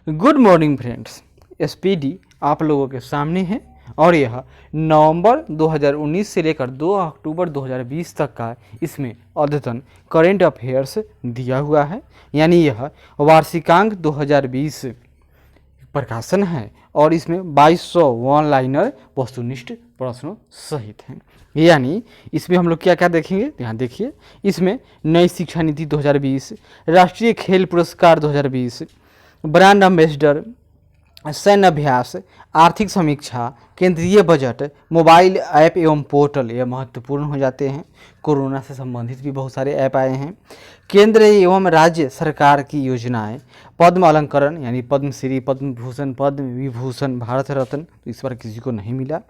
Good morning friends. SPD आप लोगों के सामने है और यह नवंबर 2019 से लेकर 2 अक्टूबर 2020 तक का इसमें अद्यतन करेंट अफेयर्स दिया हुआ है। यानी यह वार्षिकांक 2020 प्रकाशन है और इसमें 2200 वन लाइनर वस्तुनिष्ठ प्रश्नों सहित हैं। यानी इसमें हम लोग क्या क्या देखेंगे, यहाँ देखिए। इसमें नई शिक्षा नीति 2020, राष्ट्रीय खेल पुरस्कार 2020, ब्रांड एम्बेसडर, सैन्य अभ्यास, आर्थिक समीक्षा, केंद्रीय बजट, मोबाइल ऐप एवं पोर्टल, ये महत्वपूर्ण हो जाते हैं। कोरोना से संबंधित भी बहुत सारे ऐप आए हैं। केंद्र एवं राज्य सरकार की योजनाएं, पद्म अलंकरण यानी पद्मश्री, पद्म भूषण, पद्म विभूषण, भारत रत्न, इस बार किसी को नहीं मिला।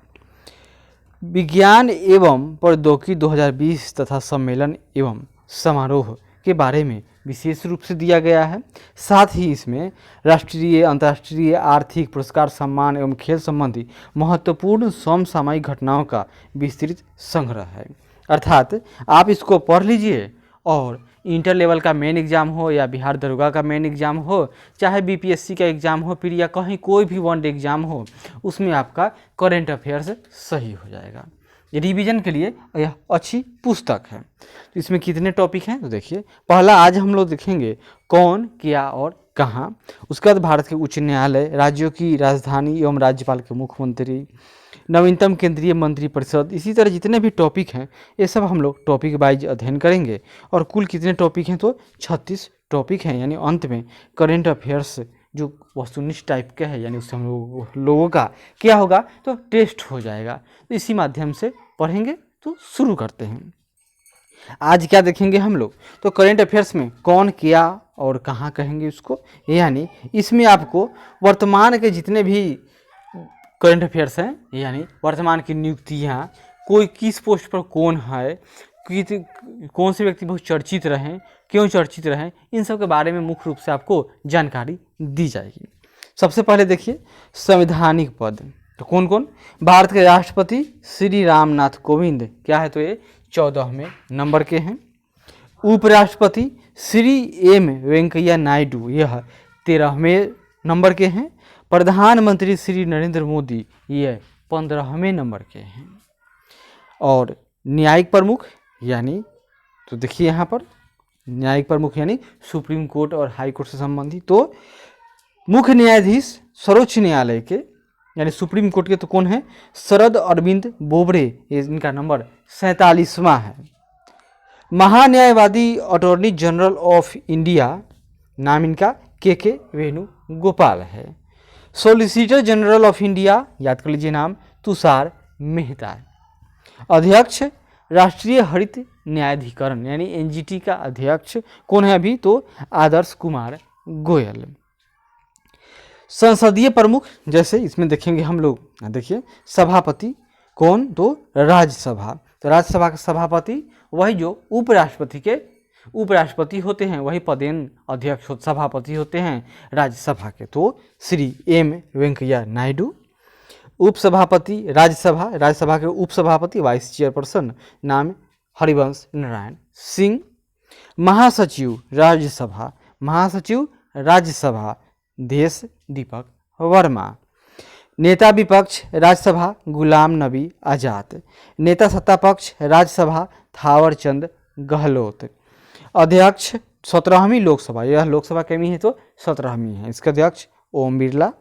विज्ञान एवं प्रौद्योगिकी 2020 तथा सम्मेलन एवं समारोह के बारे में विशेष रूप से दिया गया है। साथ ही इसमें राष्ट्रीय, अंतर्राष्ट्रीय, आर्थिक पुरस्कार, सम्मान एवं खेल संबंधी महत्वपूर्ण समसामयिक घटनाओं का विस्तृत संग्रह है। अर्थात आप इसको पढ़ लीजिए और इंटर लेवल का मेन एग्जाम हो या बिहार दरोगा का मेन एग्जाम हो, चाहे बीपीएससी का एग्जाम हो, फिर या कहीं कोई भी वनडे एग्जाम हो, उसमें आपका करेंट अफेयर्स सही हो जाएगा। रिवीजन के लिए यह अच्छी पुस्तक है। तो इसमें कितने टॉपिक हैं तो देखिए। पहला आज हम लोग देखेंगे कौन, क्या और कहाँ। उसके बाद भारत के उच्च न्यायालय, राज्यों की राजधानी एवं राज्यपाल के मुख्यमंत्री, नवीनतम केंद्रीय मंत्रिपरिषद, इसी तरह जितने भी टॉपिक हैं ये सब हम लोग टॉपिक वाइज अध्ययन करेंगे। और कुल कितने टॉपिक हैं तो 36 टॉपिक हैं। यानी अंत में करेंट अफेयर्स जो वस्तुनिष्ठ टाइप का है, यानी उससे हम लोगों का क्या होगा तो टेस्ट हो जाएगा। तो इसी माध्यम से पढ़ेंगे। तो शुरू करते हैं। आज क्या देखेंगे हम लोग तो करेंट अफेयर्स में कौन, क्या और कहाँ कहेंगे उसको। यानी इसमें आपको वर्तमान के जितने भी करेंट अफेयर्स हैं, यानी वर्तमान की नियुक्तियाँ, कोई किस पोस्ट पर कौन है, कौन से व्यक्ति बहुत चर्चित रहें, क्यों चर्चित रहें, इन सब के बारे में मुख्य रूप से आपको जानकारी दी जाएगी। सबसे पहले देखिए संवैधानिक पद, तो कौन कौन। भारत के राष्ट्रपति श्री रामनाथ कोविंद क्या है तो ये 14वें नंबर के हैं। उपराष्ट्रपति श्री एम वेंकैया नायडू यह 13वें नंबर के हैं। प्रधानमंत्री श्री नरेंद्र मोदी ये 15वें नंबर के हैं। और न्यायिक प्रमुख यानी तो देखिए यहाँ पर न्यायिक प्रमुख यानी सुप्रीम कोर्ट और हाई कोर्ट से संबंधित। तो मुख्य न्यायाधीश सर्वोच्च न्यायालय के यानी सुप्रीम कोर्ट के तो कौन है, शरद अरविंद बोबड़े, ये इनका नंबर 47वां है। महान्यायवादी अटॉर्नी जनरल ऑफ इंडिया, नाम इनका के वेणुगोपाल है। सॉलिसिटर जनरल ऑफ इंडिया, याद कर लीजिए नाम, तुषार मेहता। अध्यक्ष राष्ट्रीय हरित न्यायाधिकरण यानी एनजीटी का अध्यक्ष कौन है अभी तो आदर्श कुमार गोयल। संसदीय प्रमुख जैसे इसमें देखेंगे हम लोग, देखिए सभापति कौन तो राज्यसभा, तो राज्यसभा का सभापति वही जो उपराष्ट्रपति होते हैं, वही पदेन अध्यक्ष सभापति होते हैं राज्यसभा के, तो श्री एम वेंकैया नायडू। उपसभापति राज्यसभा के उपसभापति वाइस चेयरपर्सन नाम हरिवंश नारायण सिंह। महासचिव राज्यसभा देश दीपक वर्मा। नेता विपक्ष राज्यसभा गुलाम नबी आज़ाद। नेता सत्ता पक्ष राज्यसभा थावर चंद गहलोत। अध्यक्ष 17वीं लोकसभा, यह लोकसभा कैमी है तो 17वीं है, इसका अध्यक्ष ओम बिरला।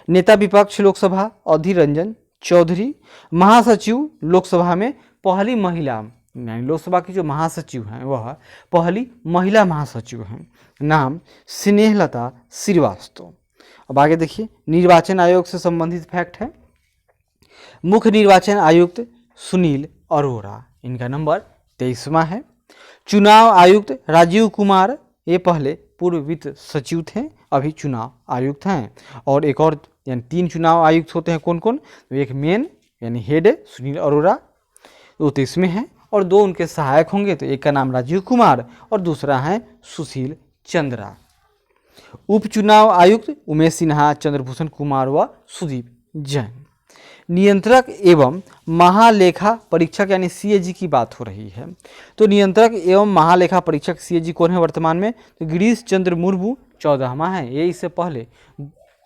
नेता विपक्ष लोकसभा अधीर रंजन चौधरी। महासचिव लोकसभा में पहली महिला, यानी लोकसभा की जो महासचिव हैं वह पहली महिला महासचिव हैं, नाम स्नेहलता श्रीवास्तव। अब आगे देखिए निर्वाचन आयोग से संबंधित फैक्ट है। मुख्य निर्वाचन आयुक्त सुनील अरोड़ा, इनका नंबर 23वां है। चुनाव आयुक्त राजीव कुमार, ये पहले पूर्व वित्त सचिव थे, अभी चुनाव आयुक्त हैं। और एक और यानी 3 चुनाव आयुक्त होते हैं कौन कौन, तो एक मेन यानी हेड है सुनील अरोड़ा, वो 23वें हैं, और 2 उनके सहायक होंगे, तो एक का नाम राजीव कुमार और दूसरा है सुशील चंद्रा। उपचुनाव आयुक्त उमेश सिन्हा, चंद्रभूषण कुमार व सुदीप जैन। नियंत्रक एवं महालेखा परीक्षक यानी सीएजी की बात हो रही है, तो नियंत्रक एवं महालेखा परीक्षक सीएजी कौन है वर्तमान में, तो गिरीश चंद्र मुर्मू 14वां है। ये इससे पहले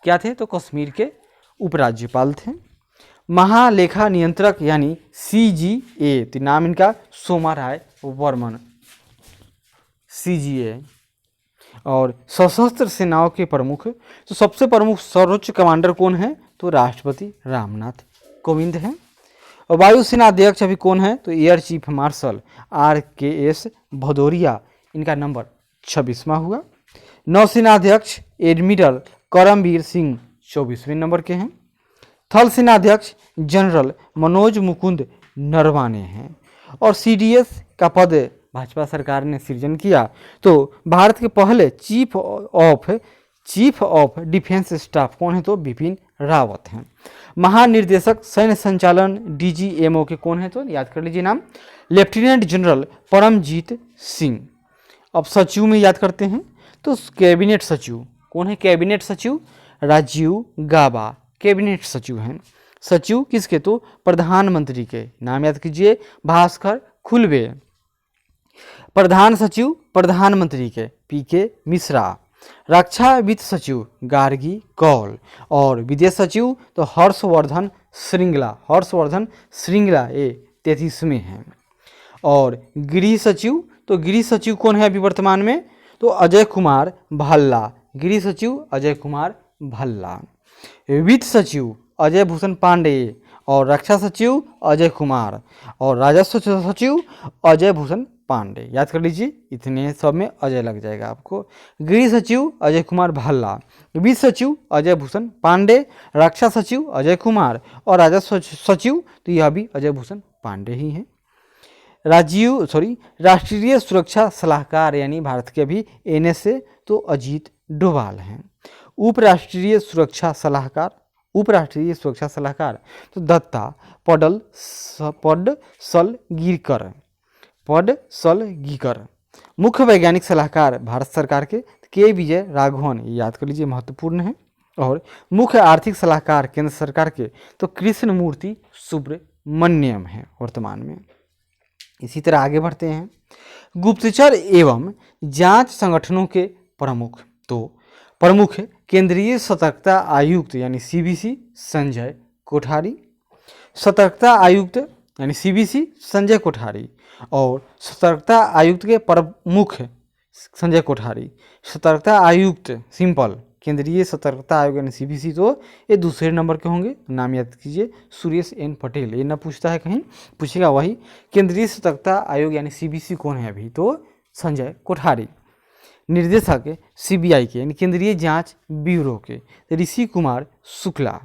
क्या थे? तो कश्मीर के उपराज्यपाल थे। महालेखा नियंत्रक यानी CGA, तो नाम इनका सोमा राय वर्मन, CGA। और सशस्त्र सेनाओं के प्रमुख, तो सबसे प्रमुख सर्वोच्च कमांडर कौन है? तो राष्ट्रपति रामनाथ कोविंद हैं। और वायुसेना अध्यक्ष अभी कौन है? तो air chief marshal RKS Bhadauria, इनका नंबर 26वां हुआ। नौसेना अध्यक्ष एडमिरल करमबीर सिंह 24वें नंबर के हैं। थल सेना अध्यक्ष जनरल मनोज मुकुंद नरवाने हैं। और CDS का पद भाजपा सरकार ने सृजन किया, तो भारत के पहले चीफ ऑफ डिफेंस स्टाफ कौन है? तो बिपिन रावत हैं। महानिर्देशक सैन्य संचालन DGMO के कौन है? तो याद कर लीजिए नाम, लेफ्टिनेंट जनरल परमजीत सिंह। अब सचिव में याद करते हैं, तो कैबिनेट सचिव कौन है? कैबिनेट सचिव राजीव गाबा कैबिनेट सचिव हैं। सचिव किसके? तो प्रधानमंत्री के। नाम याद कीजिए, भास्कर खुलबे। प्रधान सचिव प्रधानमंत्री के PK मिश्रा। रक्षा वित्त सचिव गार्गी कौल। और विदेश सचिव तो हर्षवर्धन श्रृंगला ये 33वें हैं। और गृह सचिव, तो गृह सचिव कौन है अभी वर्तमान में? तो अजय कुमार भल्ला, गृह सचिव अजय कुमार भल्ला। वित्त सचिव अजय भूषण पांडे। और रक्षा सचिव अजय कुमार। और राजस्व सचिव अजय भूषण पांडे। याद कर लीजिए, इतने सब में अजय लग जाएगा आपको। गृह सचिव अजय कुमार भल्ला, वित्त सचिव अजय भूषण पांडे, रक्षा सचिव अजय कुमार और राजस्व सचिव तो यह भी अजय भूषण पांडे ही हैं। राष्ट्रीय सुरक्षा सलाहकार यानी भारत के अभी NSA तो अजीत डोभाल हैं। उपराष्ट्रीय सुरक्षा सलाहकार तो दत्ता पडसलगीकर। मुख्य वैज्ञानिक सलाहकार भारत सरकार के K विजय राघवन, याद कर लीजिए महत्वपूर्ण है। और मुख्य आर्थिक सलाहकार केंद्र सरकार के तो कृष्णमूर्ति सुब्रमण्यम है वर्तमान में। इसी तरह आगे बढ़ते हैं। गुप्तचर एवं जांच संगठनों के प्रमुख, तो प्रमुख केंद्रीय सतर्कता आयुक्त यानी CBC संजय कोठारी। सतर्कता आयुक्त यानी CBC संजय कोठारी। और सतर्कता आयुक्त के प्रमुख संजय कोठारी। सतर्कता आयुक्त सिंपल केंद्रीय सतर्कता आयोग यानी CBC तो ये दूसरे नंबर के होंगे। नाम याद कीजिए सुरेश N पटेल। ये ना पूछता है कहीं, पूछेगा वही। केंद्रीय सतर्कता आयोग यानी CBC कौन है अभी? तो संजय कोठारी। निर्देशक CBI के यानी केंद्रीय जांच ब्यूरो के ऋषि कुमार शुक्ला।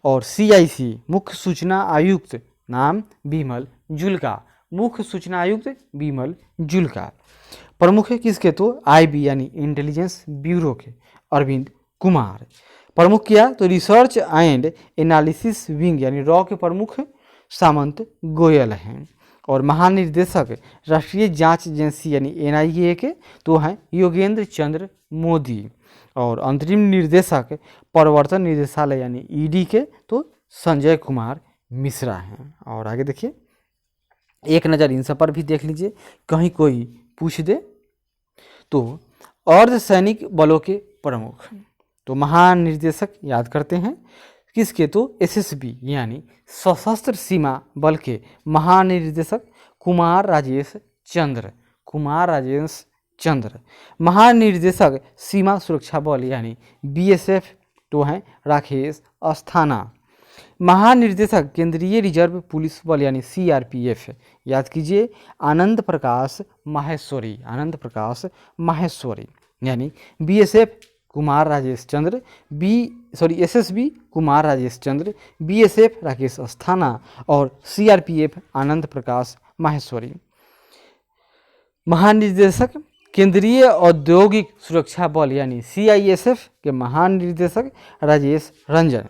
और CIC मुख्य सूचना आयुक्त नाम बिमल जुल्का, मुख्य सूचना आयुक्त बिमल जुल्का। प्रमुख है किसके? तो IB यानी इंटेलिजेंस ब्यूरो के अरविंद कुमार। प्रमुख किया तो रिसर्च एंड एनालिसिस विंग यानी रॉ के प्रमुख सामंत गोयल हैं। और महानिर्देशक राष्ट्रीय जांच एजेंसी यानी NIA के तो हैं योगेंद्र चंद्र मोदी। और अंतरिम निर्देशक प्रवर्तन निदेशालय यानी ED के तो संजय कुमार मिश्रा हैं। और आगे देखिए, एक नज़र इन सब पर भी देख लीजिए, कहीं कोई पूछ दे तो अर्धसैनिक बलों के प्रमुख तो महानिर्देशक याद करते हैं किसके? तो SSB यानी सशस्त्र सीमा बल के महानिर्देशक कुमार राजेश चंद्र। महानिर्देशक सीमा सुरक्षा बल यानी BSF तो हैं राकेश अस्थाना। महानिर्देशक केंद्रीय रिजर्व पुलिस बल यानी CRPF याद कीजिए आनंद प्रकाश माहेश्वरी यानी BSF कुमार राजेश चंद्र, SSB कुमार राजेश चंद्र, BSF राकेश अस्थाना और CRPF आनंद प्रकाश माहेश्वरी। महानिर्देशक केंद्रीय औद्योगिक सुरक्षा बल यानी CISF के महानिर्देशक राजेश रंजन।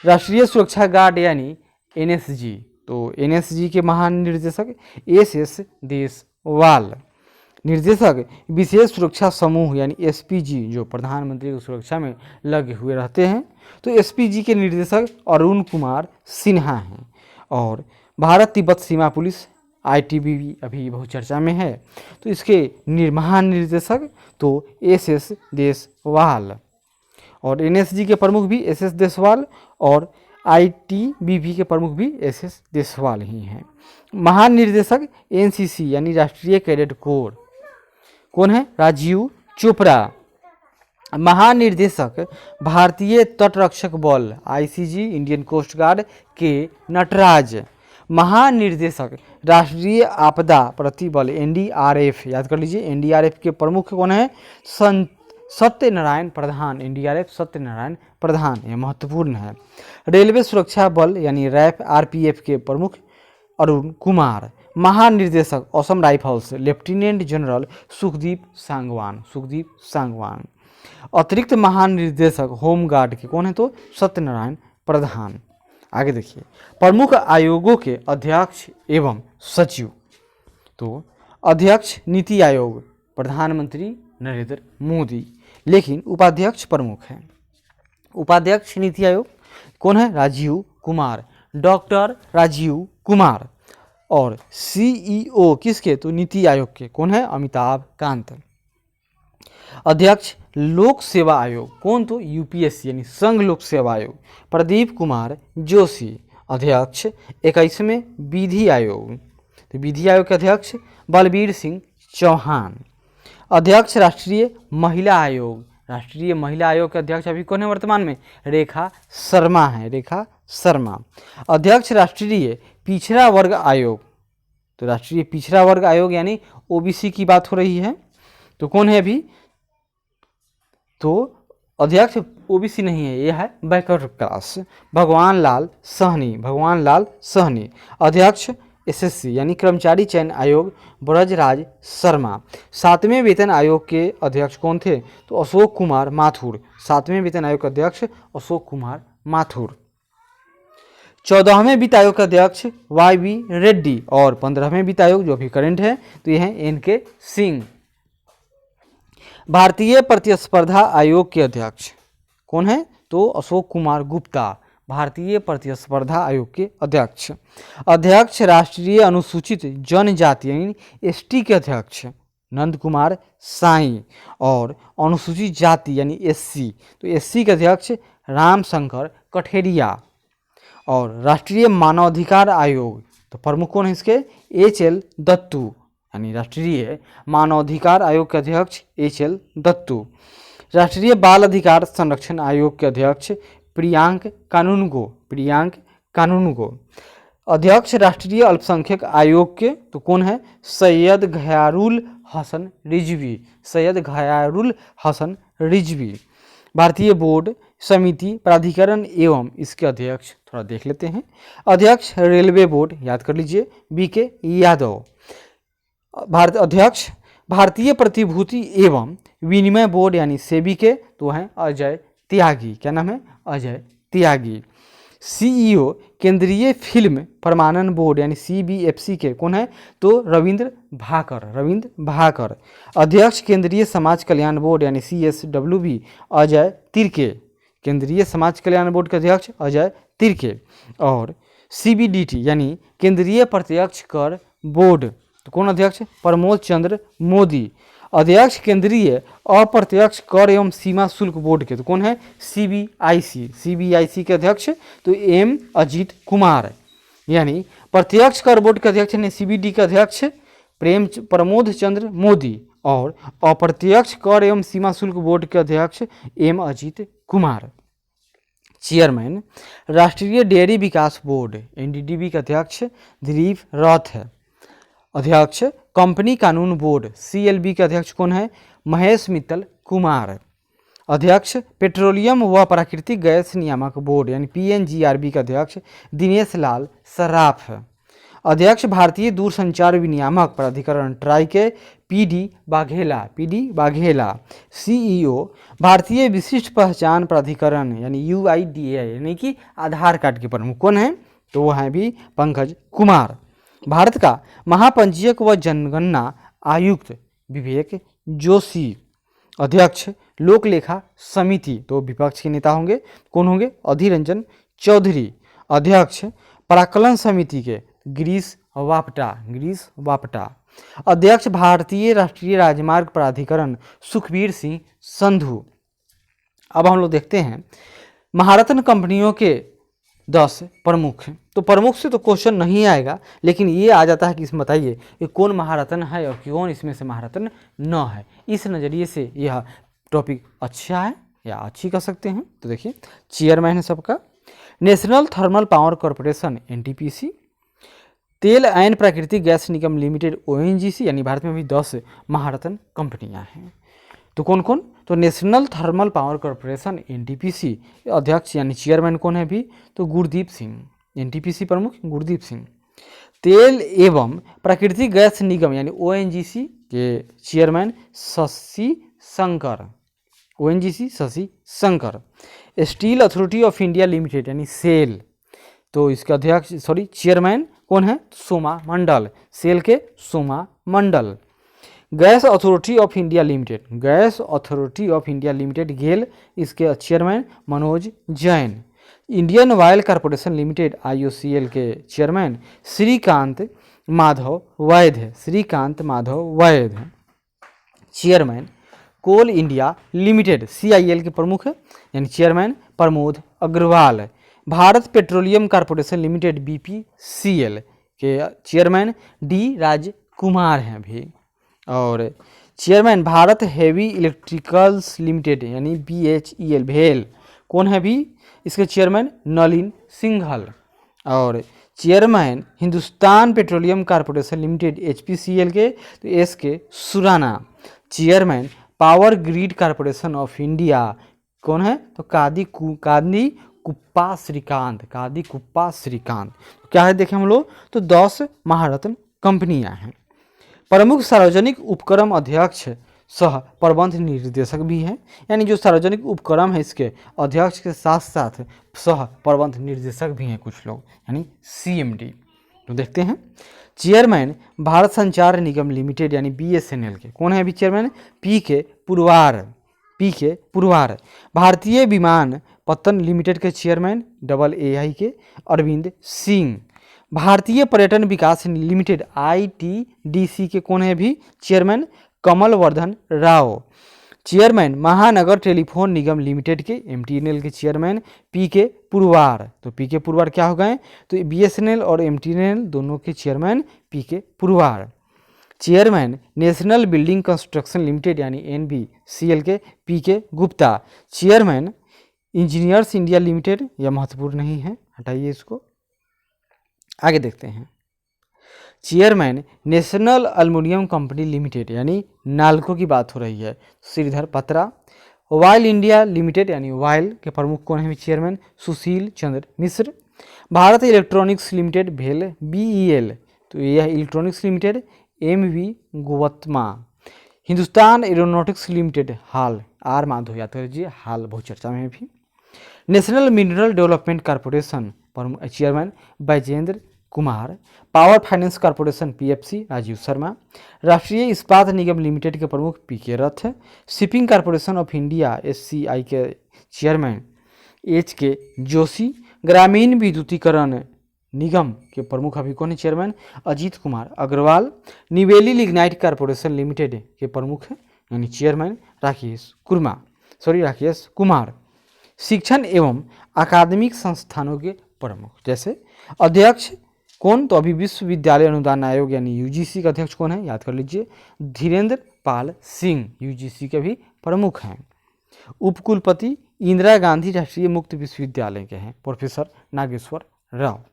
राष्ट्रीय सुरक्षा गार्ड यानी NSG तो NSG के महानिर्देशक SS देसवाल। निर्देशक विशेष सुरक्षा समूह यानी SPG जो प्रधानमंत्री की सुरक्षा में लगे हुए रहते हैं तो SPG के निर्देशक अरुण कुमार सिन्हा हैं। और भारत तिब्बत सीमा पुलिस ITBP अभी बहुत चर्चा में है तो इसके महानिर्देशक तो SS देसवाल। और एनएसजी के प्रमुख भी एस एस देसवाल और आईटीबीपी के प्रमुख भी एस एस देसवाल ही हैं। महानिर्देशक एनसीसी यानी राष्ट्रीय कैडेट कोर कौन है? राजीव चोपड़ा। महानिर्देशक भारतीय तटरक्षक बल आईसीजी इंडियन कोस्ट गार्ड के नटराज। महानिर्देशक राष्ट्रीय आपदा प्रतिबल एनडीआरएफ, याद कर लीजिए एनडीआरएफ के प्रमुख कौन है? सत्यनारायण प्रधान। एनडीआरएफ सत्यनारायण प्रधान, यह महत्वपूर्ण है। रेलवे सुरक्षा बल यानी रैफ आरपीएफ के प्रमुख अरुण कुमार। महानिर्देशक Assam rifles lieutenant general Sukhdeep Sangwan. अतिरिक्त महानिर्देशक होमगार्ड के कौन है? तो सत्यनारायण प्रधान। आगे देखिए, प्रमुख आयोगों के अध्यक्ष एवं सचिव। तो अध्यक्ष नीति आयोग प्रधानमंत्री नरेंद्र मोदी, लेकिन उपाध्यक्ष प्रमुख हैं। उपाध्यक्ष नीति आयोग कौन है? राजीव कुमार, डॉक्टर राजीव कुमार। और सीईओ किसके? तो नीति आयोग के कौन है? अमिताभ कांत। अध्यक्ष लोक सेवा आयोग कौन? तो यूपीएससी यानी संघ लोक सेवा आयोग प्रदीप कुमार जोशी। अध्यक्ष 21वें विधि आयोग, तो विधि आयोग के अध्यक्ष बलबीर सिंह चौहान। अध्यक्ष राष्ट्रीय महिला आयोग, राष्ट्रीय महिला आयोग के अध्यक्ष अभी कौन है वर्तमान में? रेखा शर्मा है, रेखा शर्मा। अध्यक्ष राष्ट्रीय पिछड़ा वर्ग आयोग, तो राष्ट्रीय पिछड़ा वर्ग आयोग यानी ओबीसी की बात हो रही है, तो कौन है अभी? तो अध्यक्ष ओबीसी नहीं है, यह है बैकवर्ड क्लास, भगवान लाल सहनी। अध्यक्ष एसएससी यानी कर्मचारी चयन आयोग ब्रजराज शर्मा। 7वें वेतन आयोग के अध्यक्ष कौन थे? तो अशोक कुमार माथुर। 7वें वेतन आयोग के अध्यक्ष अशोक कुमार माथुर। 14वें वित्त आयोग के अध्यक्ष वाई रेड्डी और 15वें वित्त आयोग जो अभी करंट है तो यह है एनके सिंह। भारतीय प्रतिस्पर्धा आयोग के अध्यक्ष कौन है? तो अशोक कुमार गुप्ता, भारतीय प्रतिस्पर्धा आयोग के अध्यक्ष। अध्यक्ष राष्ट्रीय अनुसूचित जनजाति यानी एसटी के अध्यक्ष नंद कुमार साई और अनुसूचित जाति यानी एससी, तो एससी के अध्यक्ष रामशंकर कठेरिया। और राष्ट्रीय मानवाधिकार आयोग तो प्रमुख कौन है इसके? एचएल दत्तू, यानी राष्ट्रीय मानवाधिकार आयोग के अध्यक्ष एचएल दत्तू। राष्ट्रीय बाल अधिकार संरक्षण आयोग के अध्यक्ष प्रियांक कानूनगो। अध्यक्ष राष्ट्रीय अल्पसंख्यक आयोग के तो कौन है? सैयद घयारुल हसन रिजवी। भारतीय बोर्ड समिति प्राधिकरण एवं इसके अध्यक्ष थोड़ा देख लेते हैं। अध्यक्ष रेलवे बोर्ड, याद कर लीजिए बीके यादव। अध्यक्ष भारतीय प्रतिभूति एवं विनिमय बोर्ड यानी सेबी के तो हैं अजय त्यागी। क्या नाम है? अजय त्यागी। सीईओ केंद्रीय फिल्म प्रमाणन बोर्ड यानी सीबीएफसी के कौन है? तो रविंद्र भाकर। अध्यक्ष केंद्रीय समाज कल्याण बोर्ड यानी सीएसडब्ल्यूबी अजय तिर्के, केंद्रीय समाज कल्याण बोर्ड के अध्यक्ष अजय तिर्के। और सीबीडीटी यानी केंद्रीय प्रत्यक्ष कर बोर्ड तो कौन अध्यक्ष? प्रमोद चंद्र मोदी। अध्यक्ष केंद्रीय अप्रत्यक्ष कर एवं सीमा शुल्क बोर्ड के तो कौन है? सीबीआईसी के अध्यक्ष तो एम अजीत कुमार। यानी प्रत्यक्ष कर बोर्ड के अध्यक्ष यानी सीबीडी के अध्यक्ष प्रमोद चंद्र मोदी और अप्रत्यक्ष कर एवं सीमा शुल्क बोर्ड के अध्यक्ष एम अजीत कुमार। चेयरमैन राष्ट्रीय डेयरी विकास बोर्ड एनडीडीबी के अध्यक्ष दिलीप रथ है। अध्यक्ष कंपनी कानून बोर्ड सीएलबी के अध्यक्ष कौन है? महेश मित्तल कुमार। अध्यक्ष पेट्रोलियम व प्राकृतिक गैस नियामक बोर्ड यानी पीएनजीआरबी के अध्यक्ष दिनेश लाल सराफ है। अध्यक्ष भारतीय दूरसंचार विनियामक प्राधिकरण ट्राई के पीडी बाघेला। सीईओ भारतीय विशिष्ट पहचान प्राधिकरण यानी यूआईडीए यानी कि आधार कार्ड के प्रमुख कौन है? तो वो हैं भी पंकज कुमार। भारत का महापंजीयक व जनगणना आयुक्त विवेक जोशी। अध्यक्ष लोक लेखा समिति तो विपक्ष के नेता होंगे, कौन होंगे? अधीर रंजन चौधरी। अध्यक्ष प्राक्कलन समिति के गिरीश वापटा। अध्यक्ष भारतीय राष्ट्रीय राजमार्ग प्राधिकरण सुखबीर सिंह संधू। अब हम लोग देखते हैं महारत्न कंपनियों के 10 प्रमुख हैं। तो प्रमुख से तो क्वेश्चन नहीं आएगा, लेकिन ये आ जाता है कि इसमें बताइए कि कौन महारत्न है और कौन इसमें से महारत्न न है। इस नज़रिए से यह टॉपिक अच्छा है या अच्छी कह सकते हैं। तो देखिए, चेयरमैन है सबका national thermal power corporation NTPC, तेल एंड प्राकृतिक गैस निगम लिमिटेड ओएनजीसी, यानी भारत में भी 10 महारत्न कंपनियां हैं। तो कौन कौन? तो national thermal power corporation NTPC अध्यक्ष यानी चेयरमैन कौन है भी? तो गुरदीप सिंह, एनटीपीसी प्रमुख गुरदीप सिंह। तेल एवं प्राकृतिक गैस निगम यानी ओएनजीसी के chairman Shashi Shankar, ONGC Shashi Shankar. Steel authority of India limited यानी सेल, तो इसका अध्यक्ष चेयरमैन कौन है? सोमा मंडल, सेल के Soma Mandal. Gas authority of India limited, gas authority of India limited GAIL, इसके chairman Manoj Jain. Indian oil corporation limited IOCL के chairman Shrikant Madhav Vaidya, Shrikant Madhav Vaidya. Chairman coal India limited CIL के प्रमुख है यानी chairman Pramod Agrawal. Bharat petroleum corporation limited BPCL के चेयरमैन डी राजकुमार हैं भी। और chairman Bharat heavy electricals limited यानी बीएचईएल भेल, कौन है भी? इसके चेयरमैन नलिन सिंघल। और chairman Hindustan petroleum corporation limited HPCL के तो एस के Surana. Chairman power grid corporation of India कौन है? तो कादी कुप्पा श्रीकांत, कादी कुप्पा श्रीकांत। तो क्या है देखें हम लोग, तो 10 महारत्न कंपनियां हैं। प्रमुख सार्वजनिक उपक्रम अध्यक्ष सह प्रबंध निर्देशक भी हैं, यानी जो सार्वजनिक उपक्रम है इसके अध्यक्ष के साथ साथ सह प्रबंध निर्देशक भी हैं कुछ लोग, यानी सीएमडी। तो देखते हैं चेयरमैन भारत संचार निगम लिमिटेड यानी बीएसएनएल के कौन है अभी चेयरमैन? पी के पुरवार। भारतीय विमान पत्तन लिमिटेड के चेयरमैन AAI के अरविंद सिंह। भारतीय पर्यटन विकास लिमिटेड ITDC के कौन है भी चेयरमैन? कमल वर्धन राव। चेयरमैन महानगर टेलीफोन निगम लिमिटेड के MTNL के चेयरमैन PK पुरवार। तो PK पुरवार क्या हो गए? तो BSNL और MTNL दोनों के chairman PK Purwar. Chairman national building construction limited यानी NBCL के PK Gupta. Chairman engineers India limited, यह महत्वपूर्ण नहीं है, हटाइए इसको। आगे देखते हैं chairman national aluminium company limited यानी नाल्को की बात हो रही है, Shridhar Patra. Oil India limited यानी वाइल के प्रमुख कौन है chairman? Sushil Chandra Mishra. Bharat electronics limited BEL BEL, तो यह electronics limited MV Gowtama. Hindustan aeronautics limited HAL, R Madhav, याद करिए हाल बहुत चर्चा में भी। National mineral development corporation chairman Baijendra Kumar. Power finance corporation PFC Rajeev Sharma. Rashtriya Ispat Nigam limited के प्रमुख PK Rath. Shipping corporation of India SCI के चेयरमैन HK जोशी। ग्रामीण विद्युतीकरण निगम के प्रमुख अभी कौन है chairman? Ajit Kumar Agrawal. Neyveli lignite corporation limited के प्रमुख हैं यानी चेयरमैन राकेश कुमार। शिक्षण एवं अकादमिक संस्थानों के प्रमुख जैसे अध्यक्ष कौन? तो अभी विश्वविद्यालय अनुदान आयोग यानी UGC का अध्यक्ष कौन है? याद कर लीजिए धीरेन्द्र पाल सिंह, UGC के भी प्रमुख हैं। उपकुलपति इंदिरा गांधी राष्ट्रीय मुक्त विश्वविद्यालय के हैं प्रोफेसर नागेश्वर राव।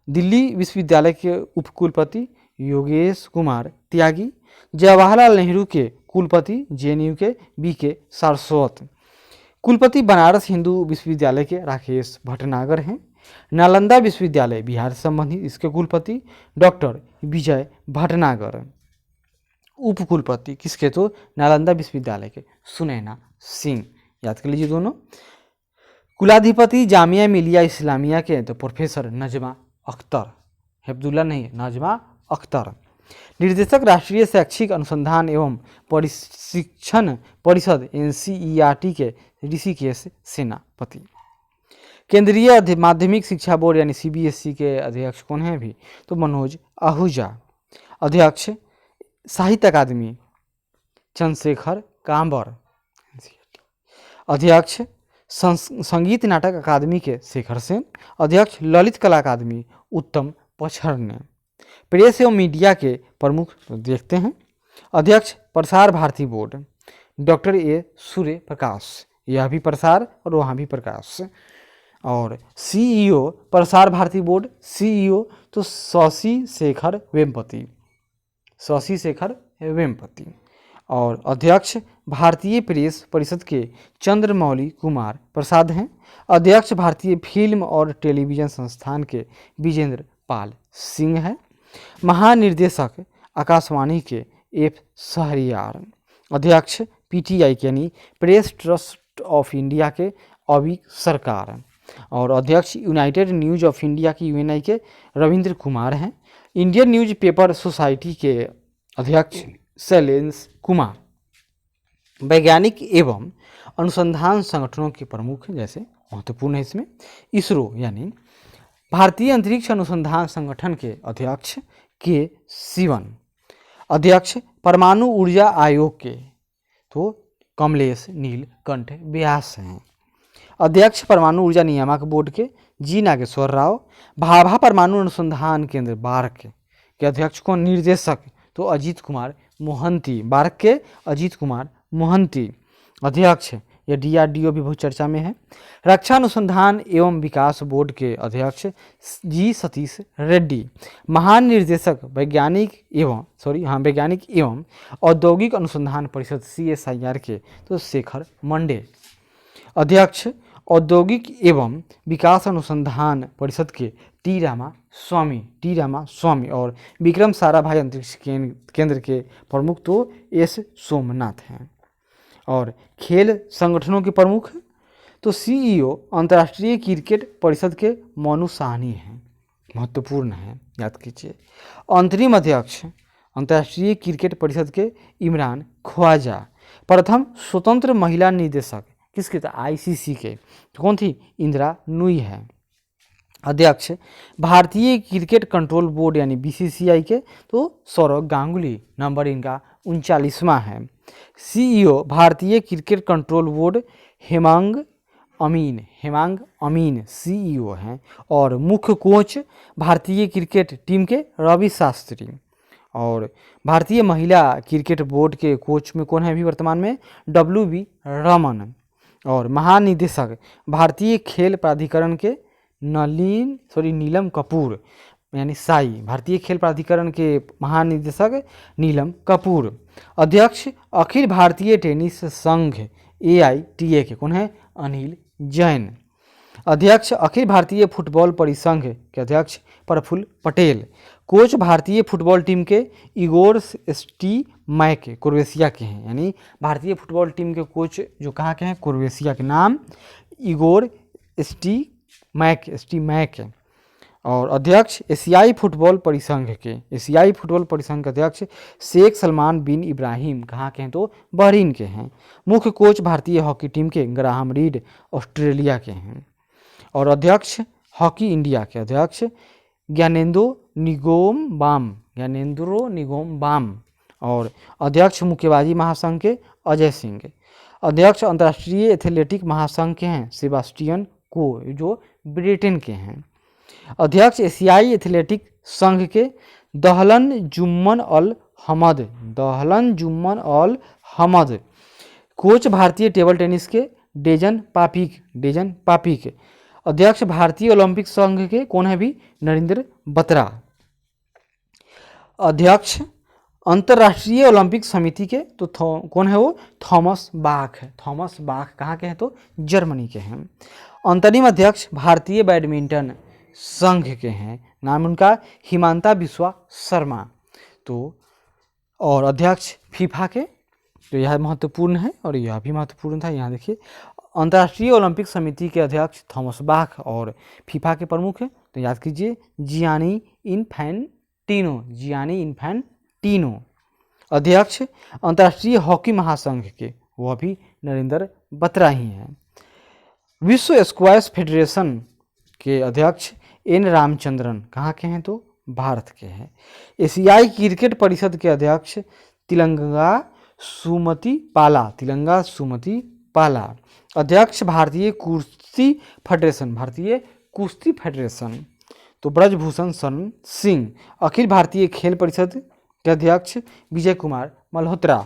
दिल्ली विश्वविद्यालय के उपकुलपति योगेश कुमार त्यागी। जवाहरलाल नेहरू के कुलपति JNU के BK सारस्वत। कुलपति बनारस हिंदू विश्वविद्यालय के राकेश भटनागर हैं। नालंदा विश्वविद्यालय बिहार से संबंधित, इसके कुलपति डॉक्टर विजय भटनागर। उपकुलपति किसके? तो नालंदा विश्वविद्यालय के सुनैना सिंह, याद कर लीजिए दोनों। कुलाधिपति जामिया मिलिया इस्लामिया के तो प्रोफेसर नजमा अख्तर, हेब्दुल्ला नहीं, नजमा अख्तर। निर्देशक राष्ट्रीय शैक्षिक अनुसंधान एवं प्रशिक्षण परिषद NCERT के ऋषिकेश सेनापति। केंद्रीय माध्यमिक शिक्षा बोर्ड यानी CBSE के अध्यक्ष कौन है अभी? तो मनोज आहूजा। अध्यक्ष साहित्य अकादमी चंद्रशेखर कांबर। अध्यक्ष संगीत नाटक अकादमी के शेखर सेन। अध्यक्ष ललित कला अकादमी उत्तम पचहर्ने। प्रेस एवं मीडिया के प्रमुख देखते हैं। अध्यक्ष Prasar Bharati board doctor A Surya Prakash, यह भी प्रसार और वहाँ भी प्रकाश। और CEO Prasar Bharati board CEO तो शशि शेखर वेम्पति, शशि शेखर वेम्पति। और अध्यक्ष भारतीय प्रेस परिषद के चंद्रमौली कुमार प्रसाद हैं। अध्यक्ष भारतीय फिल्म और टेलीविज़न संस्थान के विजेंद्र पाल सिंह हैं। महानिर्देशक आकाशवाणी के एफ शहरियार। अध्यक्ष पीटीआई के यानी प्रेस ट्रस्ट ऑफ इंडिया के अभी सरकार। और अध्यक्ष यूनाइटेड न्यूज़ ऑफ इंडिया की यूएनआई के रविंद्र कुमार हैं। इंडियन न्यूज पेपर सोसाइटी के अध्यक्ष शैलेंद्र कुमार। वैज्ञानिक एवं अनुसंधान संगठनों के प्रमुख जैसे महत्वपूर्ण है इसमें इसरो यानी भारतीय अंतरिक्ष अनुसंधान संगठन के अध्यक्ष के सिवन। अध्यक्ष परमाणु ऊर्जा आयोग के तो कमलेश नीलकंठ व्यास हैं। अध्यक्ष परमाणु ऊर्जा नियामक बोर्ड के जी नागेश्वर राव। भाभा परमाणु अनुसंधान केंद्र बार्क के अध्यक्ष को निर्देशक तो अजीत कुमार मोहंती, बार्क के अजीत कुमार मोहंती। अध्यक्ष यह डीआरडीओ भी बहुत चर्चा में है। रक्षा अनुसंधान एवं विकास बोर्ड के अध्यक्ष जी सतीश रेड्डी। महान निर्देशक वैज्ञानिक एवं औद्योगिक अनुसंधान परिषद CSIR के तो शेखर मंडे। अध्यक्ष औद्योगिक एवं विकास अनुसंधान परिषद के टी रामा स्वामी। और विक्रम साराभाई अंतरिक्ष केंद्र के प्रमुख तो एस सोमनाथ हैं। और खेल संगठनों के प्रमुख तो सीईओ अंतर्राष्ट्रीय क्रिकेट परिषद के मनु साहनी हैं, महत्वपूर्ण है, याद कीजिए। अंतरिम अध्यक्ष अंतर्राष्ट्रीय क्रिकेट परिषद के इमरान ख्वाजा। प्रथम स्वतंत्र महिला निदेशक किसके थे? ICC के कौन थी? इंदिरा नूई है। अध्यक्ष भारतीय क्रिकेट कंट्रोल बोर्ड यानी BCCI के तो सौरव गांगुली, नंबर इनका 39वां है। सीईओ भारतीय क्रिकेट कंट्रोल बोर्ड हेमांग अमीन सीईओ हैं। और मुख्य कोच भारतीय क्रिकेट टीम के रवि शास्त्री। और भारतीय महिला क्रिकेट बोर्ड के कोच में कौन है अभी वर्तमान में? WB रमन। और महानिदेशक भारतीय खेल प्राधिकरण के नीलम कपूर यानी साई, भारतीय खेल प्राधिकरण के महानिदेशक नीलम कपूर। अध्यक्ष अखिल भारतीय टेनिस संघ AITA के कौन है? अनिल जैन। अध्यक्ष अखिल भारतीय फुटबॉल परिसंघ के अध्यक्ष प्रफुल्ल पटेल। कोच भारतीय फुटबॉल टीम के इगोर स्टीमैक क्रोएशिया के हैं, यानी भारतीय फुटबॉल टीम के कोच जो कहाँ के हैं? क्रोएशिया के, नाम इगोर स्टीमैक। और अध्यक्ष एशियाई फुटबॉल परिसंघ के अध्यक्ष शेख सलमान बिन इब्राहिम कहाँ के हैं? तो बहरीन के हैं। मुख्य कोच भारतीय हॉकी टीम के ग्राहम रीड ऑस्ट्रेलिया के हैं। और अध्यक्ष हॉकी इंडिया के अध्यक्ष ज्ञानेंद्रो निगोम बाम। और अध्यक्ष मुक्केबाजी महासंघ के अजय सिंह। अध्यक्ष अंतर्राष्ट्रीय एथलेटिक महासंघ के हैं सेबास्टियन को, जो ब्रिटेन के हैं। अध्यक्ष एशियाई एथलेटिक संघ के दहलन जुम्मन अल हमद। कोच भारतीय टेबल टेनिस के डेजन पापिक। अध्यक्ष भारतीय ओलंपिक संघ के कौन है भी? नरेंद्र बत्रा। अध्यक्ष अंतर्राष्ट्रीय ओलंपिक समिति के तो कौन है वो? थॉमस बाख कहाँ के हैं? तो जर्मनी के हैं। अंतरिम अध्यक्ष भारतीय बैडमिंटन संघ के हैं, नाम उनका हिमांता बिस्वा शर्मा। तो और अध्यक्ष फीफा के तो यह महत्वपूर्ण है और यह भी महत्वपूर्ण था। यहाँ देखिए अंतर्राष्ट्रीय ओलंपिक समिति के अध्यक्ष थॉमस बाख और फीफा के प्रमुख हैं तो याद कीजिए जियानी इन्फैंटिनो। अध्यक्ष अंतर्राष्ट्रीय हॉकी महासंघ के वह भी नरेंद्र बत्रा ही हैं। विश्व स्क्वैश फेडरेशन के अध्यक्ष N रामचंद्रन कहाँ के हैं? तो भारत के हैं। एशियाई क्रिकेट परिषद के अध्यक्ष तिलंगा सुमति पहला। अध्यक्ष भारतीय कुश्ती फेडरेशन, भारतीय कुश्ती फेडरेशन तो ब्रजभूषण शरण सिंह। अखिल भारतीय खेल परिषद के अध्यक्ष विजय कुमार मल्होत्रा।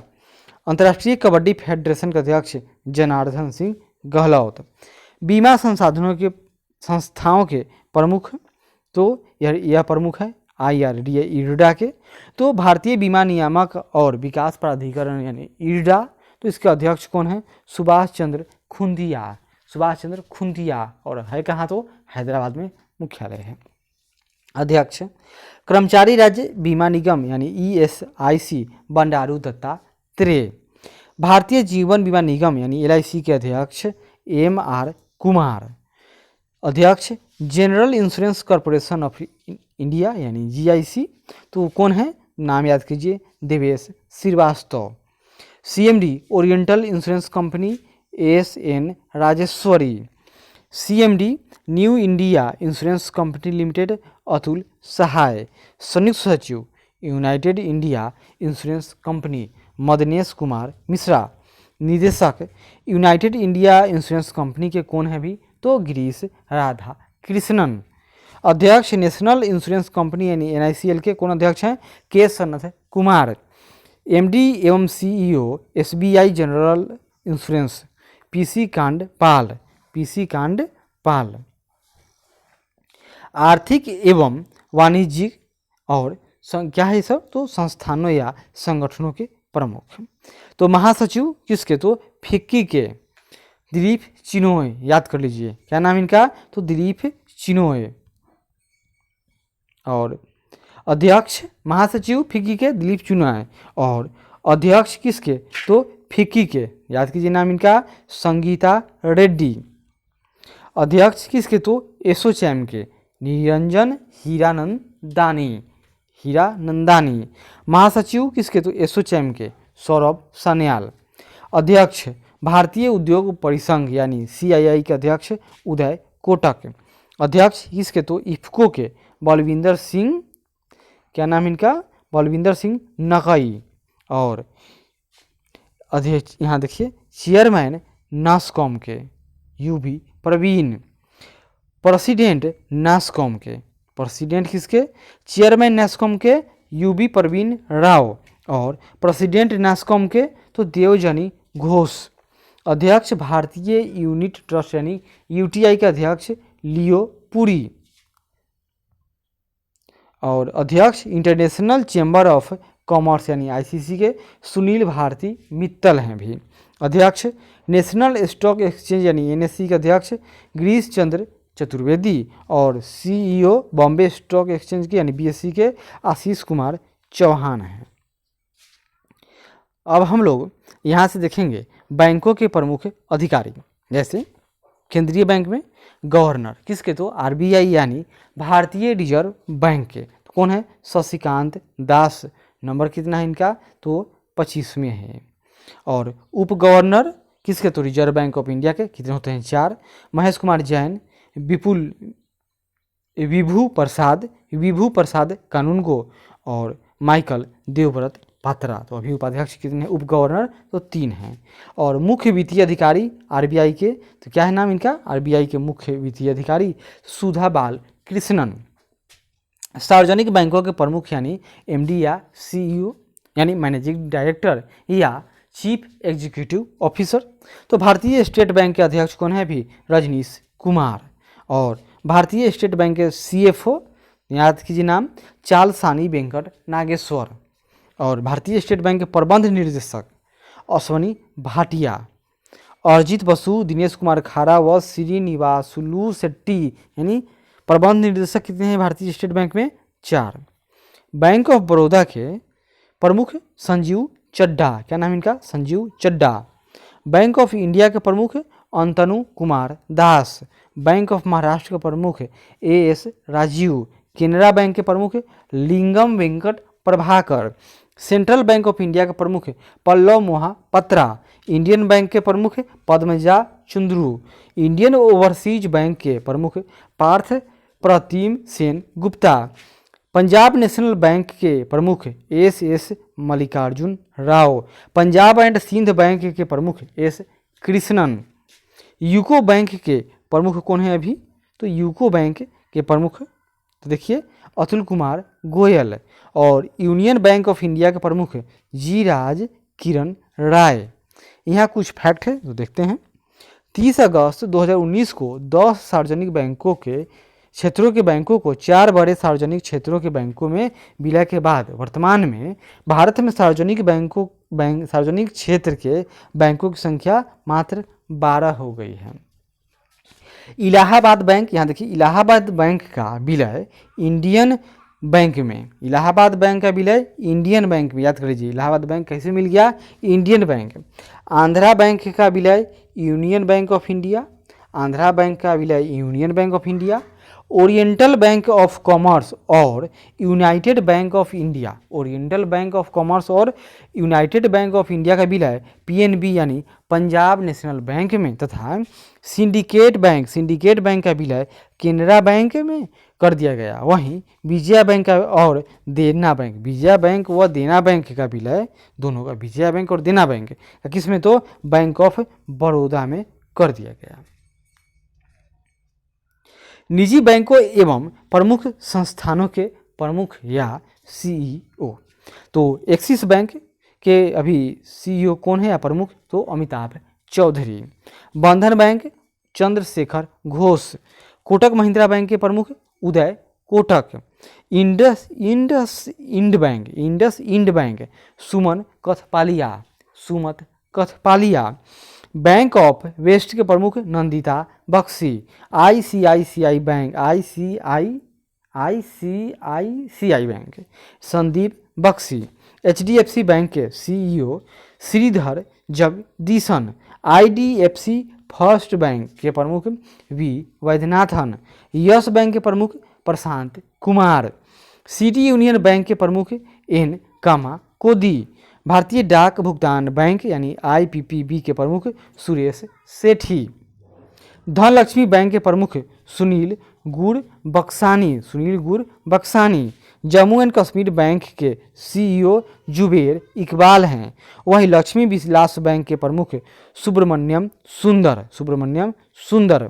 अंतर्राष्ट्रीय कबड्डी फेडरेशन के अध्यक्ष जनार्दन सिंह गहलोत। बीमा संस्थाओं के प्रमुख तो यह प्रमुख है IRDA इरडा के। तो भारतीय बीमा नियामक और विकास प्राधिकरण यानी इरडा, तो इसके अध्यक्ष कौन है? सुभाष चंद्र खुंदिया। सुभाष चंद्र खुंदिया और है कहाँ? तो हैदराबाद में मुख्यालय है। अध्यक्ष कर्मचारी राज्य बीमा निगम यानी ESIC बंडारू दत्तात्रेय। भारतीय जीवन बीमा निगम यानी LIC के अध्यक्ष MR कुमार। अध्यक्ष general insurance corporation of India यानी GIC, तो कौन है? नाम याद कीजिए, Devesh Srivastava. CMD oriental insurance company SN Rajeswari. CMD new India insurance company limited Atul Sahay. संयुक्त सचिव united India insurance company Madnesh Kumar Mishra. निदेशक यूनाइटेड इंडिया इंश्योरेंस कंपनी के कौन है भी? तो गिरीश राधा कृष्णन। अध्यक्ष नेशनल इंश्योरेंस कंपनी यानी NICL के कौन अध्यक्ष हैं? के सन्नथ कुमार। MD एवं CEO SBI general insurance PC Kandpal. PC Kandpal. आर्थिक एवं वाणिज्यिक और क्या है सब? तो संस्थानों या संगठनों के प्रमुख। तो महासचिव किसके? तो फिक्की के दिलीप चिनोय, याद कर लीजिए क्या नाम इनका? तो दिलीप चिनोय। और अध्यक्ष महासचिव फिक्की के दिलीप चिनोय और अध्यक्ष किसके? तो फिक्की के, याद कीजिए नाम इनका, संगीता रेड्डी। अध्यक्ष किसके? तो एसोचैम के निरंजन हीरानंदानी। महासचिव किसके? तो एसोचैम के सौरभ सान्याल। अध्यक्ष भारतीय उद्योग परिसंघ यानी CII के अध्यक्ष उदय कोटक। अध्यक्ष किसके? तो इफ्को के बलविंदर सिंह, क्या नाम इनका? बलविंदर सिंह नकई। और अध्यक्ष यहाँ देखिए चेयरमैन नासकॉम के UV प्रवीण। प्रेसिडेंट नासकॉम के, प्रेसिडेंट किसके? चेयरमैन नासकॉम के UV प्रवीण राव और प्रेसिडेंट नासकॉम के तो देवजनी घोष। अध्यक्ष भारतीय यूनिट ट्रस्ट यानी UTI के अध्यक्ष लियो पुरी। और अध्यक्ष इंटरनेशनल चैम्बर ऑफ कॉमर्स यानी ICC के सुनील भारती मित्तल हैं भी। अध्यक्ष नेशनल स्टॉक एक्सचेंज यानी NSE के अध्यक्ष गिरीश चंद्र चतुर्वेदी और CEO बॉम्बे स्टॉक एक्सचेंज के यानी BSE के आशीष कुमार चौहान हैं। अब हम लोग यहाँ से देखेंगे बैंकों के प्रमुख अधिकारी। जैसे केंद्रीय बैंक में गवर्नर किसके? तो RBI यानी भारतीय रिजर्व बैंक के। तो कौन है? शशिकांत दास। नंबर कितना है इनका? तो 25वें है। और उप गवर्नर किसके? तो रिजर्व बैंक ऑफ इंडिया के। कितने होते हैं? 4। महेश कुमार जैन, विभू प्रसाद कानूनगो और माइकल देवव्रत पात्रा। तो अभी उपाध्यक्ष कितने? उप गवर्नर तो 3 हैं। और मुख्य वित्तीय अधिकारी RBI के, तो क्या है नाम इनका? RBI के मुख्य वित्तीय अधिकारी सुधा बाल कृष्णन। सार्वजनिक बैंकों के प्रमुख यानी MD या CEO यानी मैनेजिंग डायरेक्टर या चीफ एग्जीक्यूटिव ऑफिसर। तो भारतीय स्टेट बैंक के अध्यक्ष कौन है भी? रजनीश कुमार। और भारतीय स्टेट बैंक के CFO याद कीजिए नाम, चालसानी वेंकट नागेश्वर। और भारतीय स्टेट बैंक के प्रबंध निर्देशक अश्वनी भाटिया। अरिजीत बसु, दिनेश कुमार खारा व श्रीनिवासुलु शेट्टी यानी प्रबंध निर्देशक कितने हैं भारतीय स्टेट बैंक में? 4। बैंक ऑफ बड़ौदा के प्रमुख संजीव चड्ढा। क्या नाम इनका? Sanjeev Chadha. Bank of India के प्रमुख अंतनु कुमार दास। बैंक ऑफ महाराष्ट्र के प्रमुख AS राजीव। केनरा बैंक के प्रमुख Lingam Venkat Prabhakar. Central bank of India के प्रमुख पल्लव मोहापत्रा। इंडियन बैंक के प्रमुख Padmaja Chundru. Indian overseas bank के प्रमुख पार्थ प्रतिम सेन गुप्ता। पंजाब नेशनल बैंक के प्रमुख SS Mallikarjun Rao. Punjab and Sindh bank के प्रमुख S कृष्णन। यूको बैंक के प्रमुख कौन है अभी? तो यूको बैंक के प्रमुख तो देखिए अतुल कुमार गोयल। और यूनियन बैंक ऑफ इंडिया के प्रमुख जी राज किरण राय। यहाँ कुछ फैक्ट है तो देखते हैं। 30 अगस्त 2019 को 10 सार्वजनिक बैंकों के क्षेत्रों के बैंकों को 4 बड़े सार्वजनिक क्षेत्रों के बैंकों में विलय के बाद वर्तमान में भारत में सार्वजनिक क्षेत्र के बैंकों की संख्या मात्र 12 हो गई है। इलाहाबाद बैंक, यहाँ देखिए इलाहाबाद बैंक का विलय इंडियन बैंक में, इलाहाबाद बैंक का विलय इंडियन बैंक में, याद कर लीजिए इलाहाबाद बैंक कैसे मिल गया? Indian bank. आंध्रा बैंक का विलय union bank of India, Andhra bank का विलय union bank of India. Oriental bank of commerce और united bank of India, oriental bank of commerce और यूनाइटेड बैंक ऑफ इंडिया का विलय पीएनबी यानी पंजाब नेशनल बैंक में, तथा सिंडिकेट बैंक का विलय केनरा बैंक में कर दिया गया। वहीं विजया बैंक का और देना बैंक, विजया बैंक व देना बैंक का विलय दोनों का, विजया बैंक और देना बैंक का किसमें? तो बैंक ऑफ बड़ौदा में कर दिया गया। निजी बैंकों एवं प्रमुख संस्थानों के प्रमुख या सीईओ, तो एक्सिस बैंक के अभी सीईओ कौन है या प्रमुख? तो अमिताभ चौधरी। बंधन बैंक चंद्रशेखर घोष। कोटक महिंद्रा बैंक के प्रमुख Uday Kotak. IndusInd bank Suman Kathpalia. Bank of west के प्रमुख Nandita Bakshi. ICICI bank Sandeep Bakshi. HDFC bank के CEO Sridhar Jagdishan. IDFC first bank के प्रमुख वी वैद्यनाथन। यस बैंक के प्रमुख Prashant Kumar. City union bank के प्रमुख एन कोदी। भारतीय डाक भुगतान बैंक यानी आईपीपीबी के प्रमुख सुरेश सेठी। धनलक्ष्मी बैंक के प्रमुख सुनील गुड़ बक्सानी। जम्मू एंड कश्मीर बैंक के सीईओ जुबेर इकबाल हैं। वहीं लक्ष्मी विलास बैंक के प्रमुख सुब्रमण्यम सुंदर।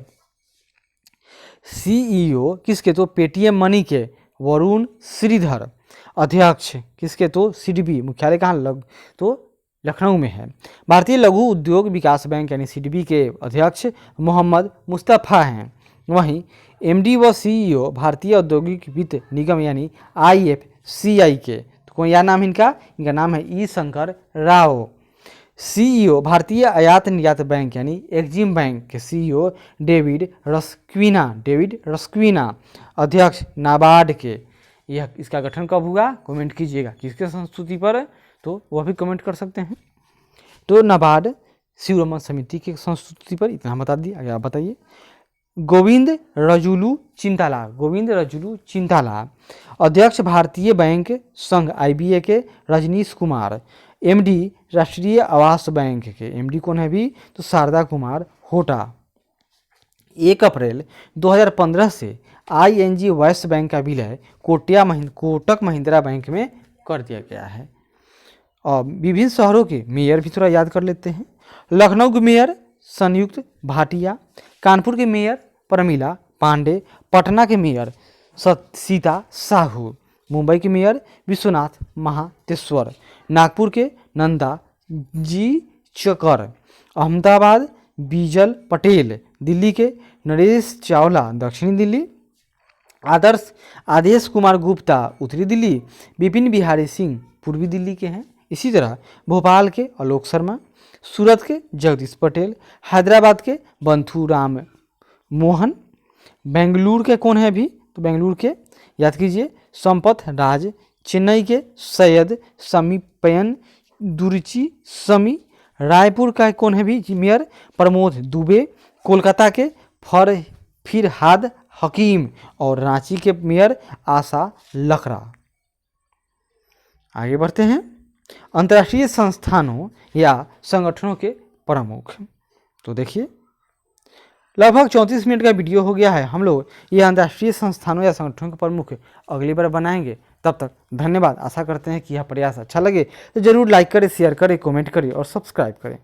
सीईओ किसके? तो पेटीएम मनी के वरुण श्रीधर। अध्यक्ष किसके? तो सीडीबी। मुख्यालय कहाँ? तो लखनऊ में है। भारतीय लघु उद्योग विकास बैंक यानी सीडीबी के अध्यक्ष मोहम्मद मुस्तफ़ा हैं। वहीं एमडी व सीईओ भारतीय औद्योगिक वित्त निगम यानी आईएफसीआई के, तो कौन यार नाम इनका नाम है ई शंकर राव। सीईओ भारतीय आयात निर्यात बैंक यानी एक्जिम बैंक के सीईओ डेविड रस्क्वीना। अध्यक्ष नाबार्ड के। यह इसका गठन कब हुआ? कमेंट कीजिएगा किसके संस्तुति पर, तो वह भी कमेंट कर सकते हैं। तो नाबार्ड शिवरमन समिति के संस्तुति पर, इतना बता दिए। आगे आप बताइए। गोविंद रजुलू चिंताला। अध्यक्ष भारतीय बैंक संघ आईबीए के रजनीश कुमार। एमडी राष्ट्रीय आवास बैंक के एमडी कौन है भी? तो शारदा कुमार होटा। 1 अप्रैल 2015 से आईएनजी वेस्ट बैंक का विलय कोटक महिंद्रा बैंक में कर दिया गया है। और विभिन्न शहरों के मेयर भी थोड़ा याद कर लेते हैं। लखनऊ के मेयर संयुक्त भाटिया। कानपुर के मेयर प्रमिला पांडे। पटना के मेयर सीता साहू। मुंबई के मेयर विश्वनाथ महातेश्वर। नागपुर के नंदा जी चकर। अहमदाबाद बीजल पटेल। दिल्ली के नरेश चावला दक्षिणी दिल्ली। आदेश कुमार गुप्ता उत्तरी दिल्ली। विपिन बिहारी सिंह पूर्वी दिल्ली के हैं। इसी तरह भोपाल के आलोक शर्मा। सूरत के जगदीश पटेल। हैदराबाद के बंथू राम मोहन। बेंगलुरु के कौन है अभी? तो बेंगलुरु के याद कीजिए संपत राज। चेन्नई के सैयद समीपयन दुरुचि समी। रायपुर का कौन है भी? मेयर प्रमोद दुबे। कोलकाता के फिरहाद हकीम और रांची के मेयर आशा लखरा। आगे बढ़ते हैं। अंतर्राष्ट्रीय संस्थानों या संगठनों के प्रमुख, तो देखिए लगभग 34 मिनट का वीडियो हो गया है। हम लोग ये अंतर्राष्ट्रीय संस्थानों या संगठनों के प्रमुख अगली बार बनाएंगे। तब तक धन्यवाद। आशा करते हैं कि यह प्रयास अच्छा लगे तो जरूर लाइक करें, शेयर करें, कमेंट करें और सब्सक्राइब करें।